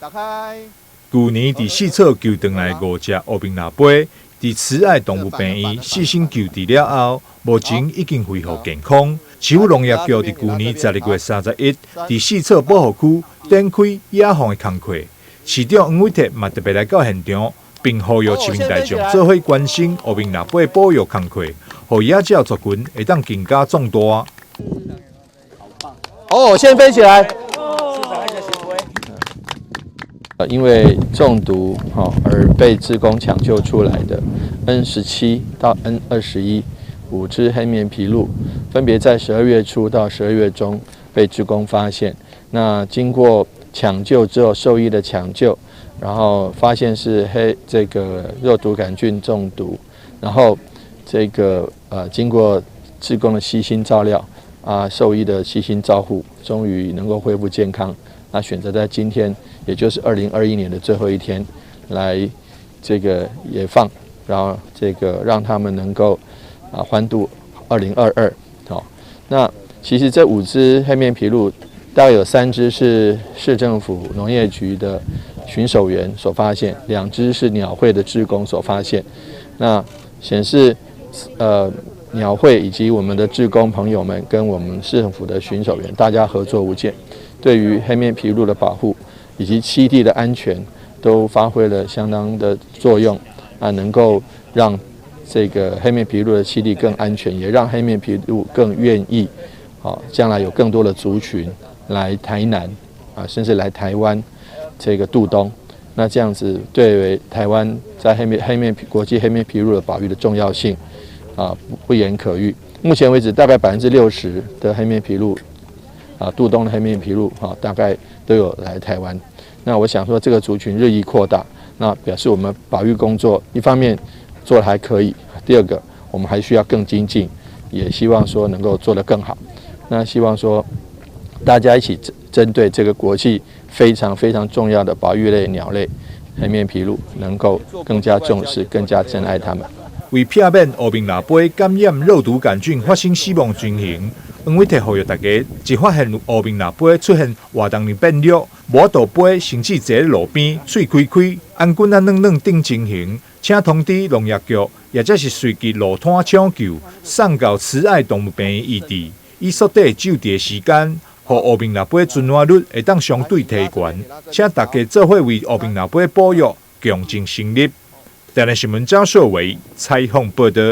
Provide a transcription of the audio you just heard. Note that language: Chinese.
去年伫四草救回来5只乌冰lap龟，伫慈爱动物病院细心救治了后，目前已经恢复健康。市府农业局伫去年12月31日，伫四草保护区展开野放的工作，市长黄伟哲嘛特别来到现场，并呼吁市民大众做伙关心乌冰lap龟保育工作，让野鸟族群会当更加壮大。哦，先飞起来。因为中毒而被志工抢救出来的 N17到 N21 5只黑面琵鹭，分别在12月初到12月中被志工发现。那经过抢救之后，兽医的抢救，然后发现是这个肉毒杆菌中毒，然后经过志工的悉心照料兽医的悉心照护，终于能够恢复健康。那选择在今天，也就是2021年的最后一天，来野放，然后让他们能够欢度2022。那其实这5只黑面琵鹭，大概有3只是市政府农业局的巡守员所发现，2只是鸟会的志工所发现。那显示鸟会以及我们的志工朋友们跟我们市政府的巡守员，大家合作无间，对于黑面琵鹭的保护以及栖地的安全都发挥了相当的作用能够让这个黑面琵鹭的栖地更安全，也让黑面琵鹭更愿意将来有更多的族群来台南甚至来台湾度冬。那这样子对于台湾在国际黑面琵鹭的保育的重要性不言可喻。目前为止，大概60%的黑面琵鹭度冬的黑面琵鹭大概都有来台湾。那我想说，这个族群日益扩大，那表示我们保育工作一方面做得还可以，第二个我们还需要更精进，也希望说能够做得更好。那希望说大家一起针对这个国际非常非常重要的保育类鸟类黑面琵鹭，能够更加重视，更加珍爱它们。为避免乌冰lap龟感染肉毒杆菌发生死亡情形，黄伟哲呼吁大家，一发现乌冰lap龟出现活动的变绿、无倒飞，甚至坐在路边、嘴开开、安滚软软等情形，请通知农业局，或者是随机路摊抢救，送到慈爱动物病院医治，以缩短就治时间，让乌冰lap龟存活率会当相对提悬。请大家做伙为乌冰lap龟保育共尽心力。台南新闻张硕维采访报道。